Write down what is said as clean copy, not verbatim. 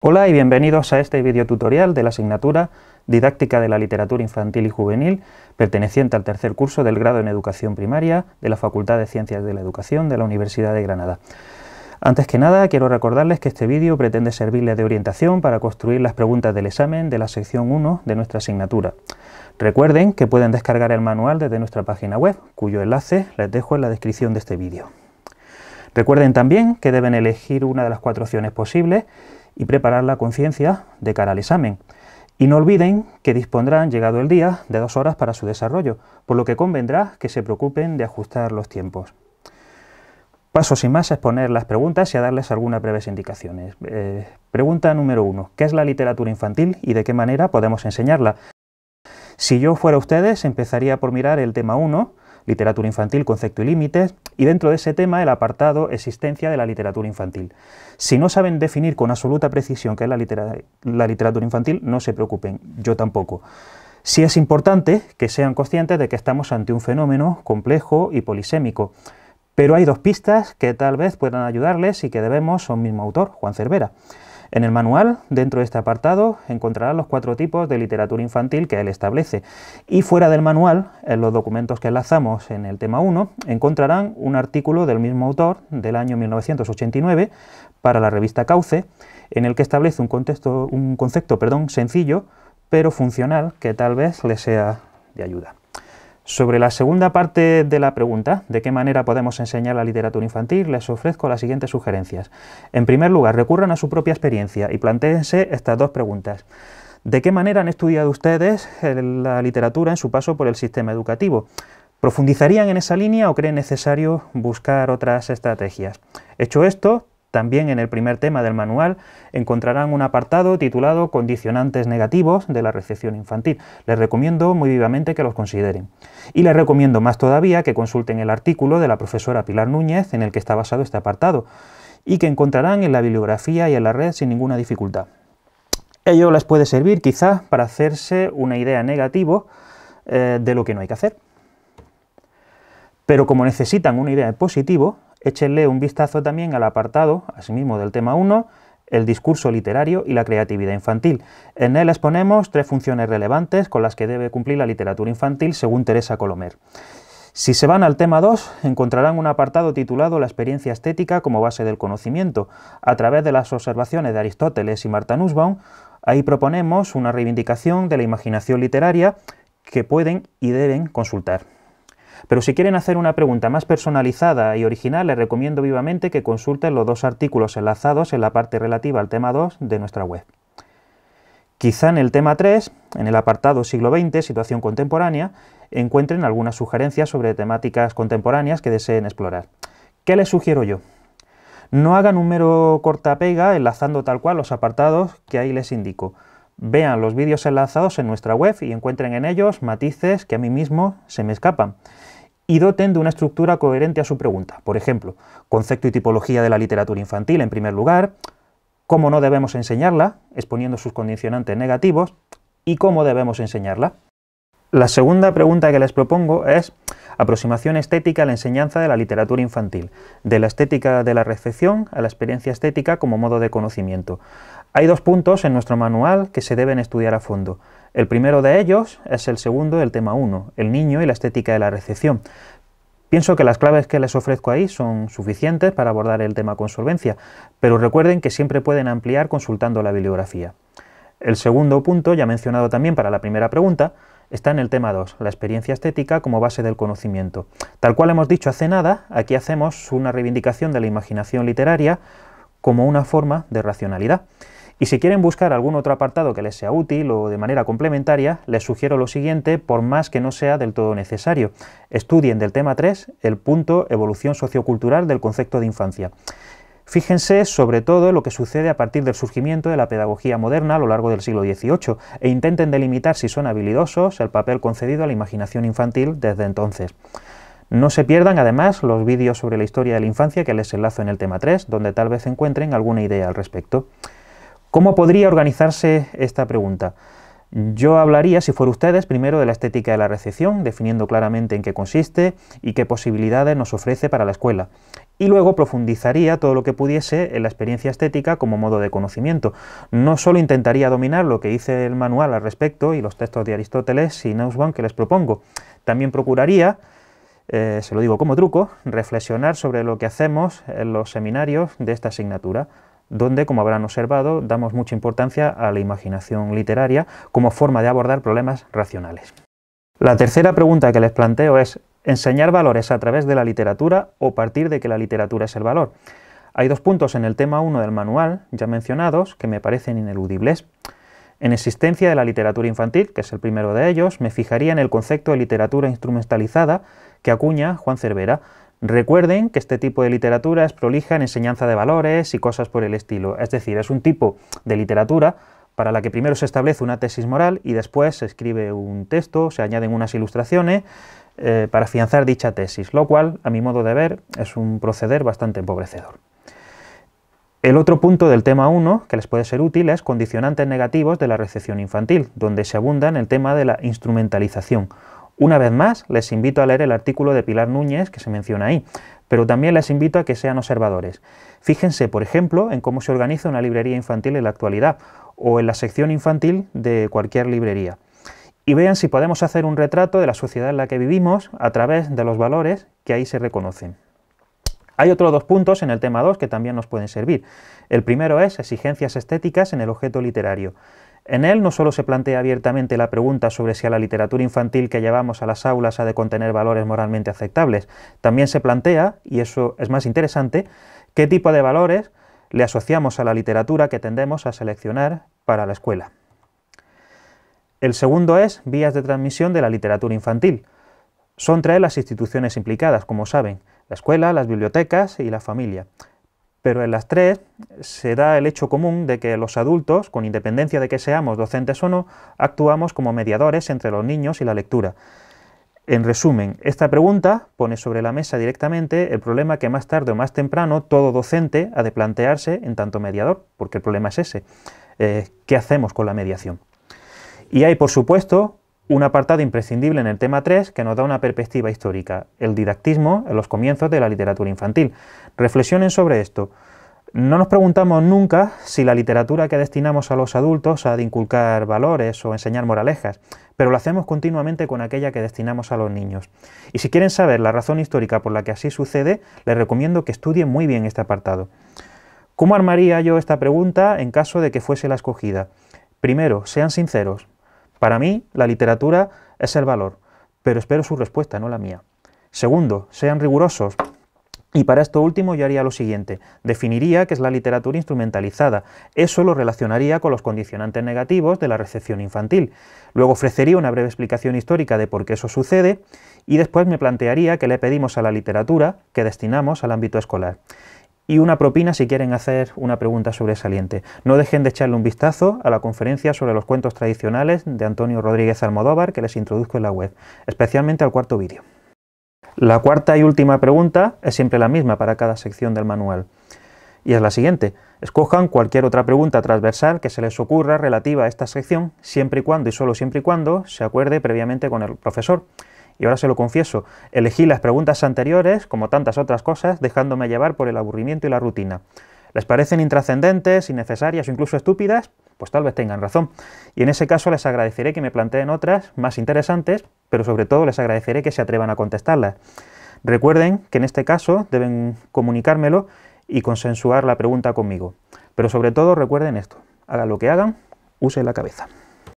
Hola y bienvenidos a este videotutorial de la asignatura Didáctica de la Literatura Infantil y Juvenil, perteneciente al tercer curso del grado en Educación Primaria de la Facultad de Ciencias de la Educación de la Universidad de Granada. Antes que nada, quiero recordarles que este vídeo pretende servirles de orientación para construir las preguntas del examen de la sección 1 de nuestra asignatura. Recuerden que pueden descargar el manual desde nuestra página web, cuyo enlace les dejo en la descripción de este vídeo. Recuerden también que deben elegir una de las 4 opciones posibles y preparar la conciencia de cara al examen. Y no olviden que dispondrán, llegado el día, de 2 horas para su desarrollo, por lo que convendrá que se preocupen de ajustar los tiempos. Paso sin más a exponer las preguntas y a darles algunas breves indicaciones. Pregunta número 1. ¿Qué es la literatura infantil y de qué manera podemos enseñarla? Si yo fuera ustedes, empezaría por mirar el tema 1, literatura infantil, concepto y límites, y dentro de ese tema el apartado existencia de la literatura infantil. Si no saben definir con absoluta precisión qué es la literatura infantil, no se preocupen, yo tampoco. Sí es importante que sean conscientes de que estamos ante un fenómeno complejo y polisémico, pero hay 2 pistas que tal vez puedan ayudarles y que debemos a un mismo autor, Juan Cervera. En el manual, dentro de este apartado, encontrarán los 4 tipos de literatura infantil que él establece. Y fuera del manual, en los documentos que enlazamos en el tema 1, encontrarán un artículo del mismo autor, del año 1989, para la revista Cauce, en el que establece un concepto sencillo, pero funcional, que tal vez les sea de ayuda. Sobre la segunda parte de la pregunta, ¿de qué manera podemos enseñar la literatura infantil?, les ofrezco las siguientes sugerencias. En primer lugar, recurran a su propia experiencia y plantéense estas 2 preguntas. ¿De qué manera han estudiado ustedes la literatura en su paso por el sistema educativo? ¿Profundizarían en esa línea o creen necesario buscar otras estrategias? Hecho esto, también en el primer tema del manual encontrarán un apartado titulado Condicionantes negativos de la recepción infantil. Les recomiendo muy vivamente que los consideren. Y les recomiendo más todavía que consulten el artículo de la profesora Pilar Núñez en el que está basado este apartado y que encontrarán en la bibliografía y en la red sin ninguna dificultad. Ello les puede servir quizás para hacerse una idea negativa de lo que no hay que hacer. Pero como necesitan una idea en positivo, échenle un vistazo también al apartado, asimismo del tema 1, el discurso literario y la creatividad infantil. En él exponemos 3 funciones relevantes con las que debe cumplir la literatura infantil según Teresa Colomer. Si se van al tema 2, encontrarán un apartado titulado La experiencia estética como base del conocimiento. A través de las observaciones de Aristóteles y Martha Nussbaum, ahí proponemos una reivindicación de la imaginación literaria que pueden y deben consultar. Pero si quieren hacer una pregunta más personalizada y original, les recomiendo vivamente que consulten los 2 artículos enlazados en la parte relativa al tema 2 de nuestra web. Quizá en el tema 3, en el apartado siglo XX, situación contemporánea, encuentren algunas sugerencias sobre temáticas contemporáneas que deseen explorar. ¿Qué les sugiero yo? No hagan un mero corta-pega enlazando tal cual los apartados que ahí les indico. Vean los vídeos enlazados en nuestra web y encuentren en ellos matices que a mí mismo se me escapan. Y doten de una estructura coherente a su pregunta. Por ejemplo, concepto y tipología de la literatura infantil en primer lugar, cómo no debemos enseñarla, exponiendo sus condicionantes negativos, y cómo debemos enseñarla. La segunda pregunta que les propongo es aproximación estética a la enseñanza de la literatura infantil, de la estética de la recepción a la experiencia estética como modo de conocimiento. Hay 2 puntos en nuestro manual que se deben estudiar a fondo. El primero de ellos es el segundo del tema 1, el niño y la estética de la recepción. Pienso que las claves que les ofrezco ahí son suficientes para abordar el tema con solvencia, pero recuerden que siempre pueden ampliar consultando la bibliografía. El segundo punto, ya mencionado también para la primera pregunta, está en el tema 2, la experiencia estética como base del conocimiento. Tal cual hemos dicho hace nada, aquí hacemos una reivindicación de la imaginación literaria como una forma de racionalidad. Y si quieren buscar algún otro apartado que les sea útil o de manera complementaria, les sugiero lo siguiente, por más que no sea del todo necesario. Estudien del tema 3 el punto evolución sociocultural del concepto de infancia. Fíjense sobre todo en lo que sucede a partir del surgimiento de la pedagogía moderna a lo largo del siglo XVIII e intenten delimitar si son habilidosos el papel concedido a la imaginación infantil desde entonces. No se pierdan además los vídeos sobre la historia de la infancia que les enlazo en el tema 3, donde tal vez encuentren alguna idea al respecto. ¿Cómo podría organizarse esta pregunta? Yo hablaría, si fuera ustedes, primero de la estética de la recepción, definiendo claramente en qué consiste y qué posibilidades nos ofrece para la escuela. Y luego profundizaría todo lo que pudiese en la experiencia estética como modo de conocimiento. No solo intentaría dominar lo que dice el manual al respecto y los textos de Aristóteles y Nussbaum que les propongo. También procuraría, se lo digo como truco, reflexionar sobre lo que hacemos en los seminarios de esta asignatura, donde, como habrán observado, damos mucha importancia a la imaginación literaria como forma de abordar problemas racionales. La tercera pregunta que les planteo es: ¿enseñar valores a través de la literatura o partir de que la literatura es el valor? Hay dos puntos en el tema 1 del manual, ya mencionados, que me parecen ineludibles. En existencia de la literatura infantil, que es el primero de ellos, me fijaría en el concepto de literatura instrumentalizada que acuña Juan Cervera. Recuerden que este tipo de literatura es prolija en enseñanza de valores y cosas por el estilo, es decir, es un tipo de literatura para la que primero se establece una tesis moral y después se escribe un texto, se añaden unas ilustraciones para afianzar dicha tesis, lo cual, a mi modo de ver, es un proceder bastante empobrecedor. El otro punto del tema 1, que les puede ser útil, es condicionantes negativos de la recepción infantil, donde se abunda en el tema de la instrumentalización. Una vez más, les invito a leer el artículo de Pilar Núñez que se menciona ahí, pero también les invito a que sean observadores. Fíjense, por ejemplo, en cómo se organiza una librería infantil en la actualidad, o en la sección infantil de cualquier librería, y vean si podemos hacer un retrato de la sociedad en la que vivimos a través de los valores que ahí se reconocen. Hay otros dos puntos en el tema 2 que también nos pueden servir. El primero es exigencias estéticas en el objeto literario. En él no solo se plantea abiertamente la pregunta sobre si a la literatura infantil que llevamos a las aulas ha de contener valores moralmente aceptables, también se plantea, y eso es más interesante, qué tipo de valores le asociamos a la literatura que tendemos a seleccionar para la escuela. El segundo es vías de transmisión de la literatura infantil. Son tres las instituciones implicadas, como saben, la escuela, las bibliotecas y la familia. Pero en las tres se da el hecho común de que los adultos, con independencia de que seamos docentes o no, actuamos como mediadores entre los niños y la lectura. En resumen, esta pregunta pone sobre la mesa directamente el problema que más tarde o más temprano todo docente ha de plantearse en tanto mediador, porque el problema es ese. ¿Qué hacemos con la mediación? Y hay, por supuesto, un apartado imprescindible en el tema 3 que nos da una perspectiva histórica, el didactismo en los comienzos de la literatura infantil. Reflexionen sobre esto. No nos preguntamos nunca si la literatura que destinamos a los adultos ha de inculcar valores o enseñar moralejas, pero lo hacemos continuamente con aquella que destinamos a los niños. Y si quieren saber la razón histórica por la que así sucede, les recomiendo que estudien muy bien este apartado. ¿Cómo armaría yo esta pregunta en caso de que fuese la escogida? Primero, sean sinceros. Para mí, la literatura es el valor, pero espero su respuesta, no la mía. Segundo, sean rigurosos. Y para esto último yo haría lo siguiente: definiría qué es la literatura instrumentalizada. Eso lo relacionaría con los condicionantes negativos de la recepción infantil. Luego ofrecería una breve explicación histórica de por qué eso sucede y después me plantearía qué le pedimos a la literatura que destinamos al ámbito escolar. Y una propina si quieren hacer una pregunta sobresaliente. No dejen de echarle un vistazo a la conferencia sobre los cuentos tradicionales de Antonio Rodríguez Almodóvar que les introduzco en la web, especialmente al cuarto vídeo. La cuarta y última pregunta es siempre la misma para cada sección del manual, y es la siguiente: escojan cualquier otra pregunta transversal que se les ocurra relativa a esta sección, siempre y cuando, y solo siempre y cuando, se acuerde previamente con el profesor. Y ahora se lo confieso, elegí las preguntas anteriores, como tantas otras cosas, dejándome llevar por el aburrimiento y la rutina. ¿Les parecen intrascendentes, innecesarias o incluso estúpidas? Pues tal vez tengan razón. Y en ese caso les agradeceré que me planteen otras más interesantes, pero sobre todo les agradeceré que se atrevan a contestarlas. Recuerden que en este caso deben comunicármelo y consensuar la pregunta conmigo. Pero sobre todo recuerden esto: hagan lo que hagan, usen la cabeza.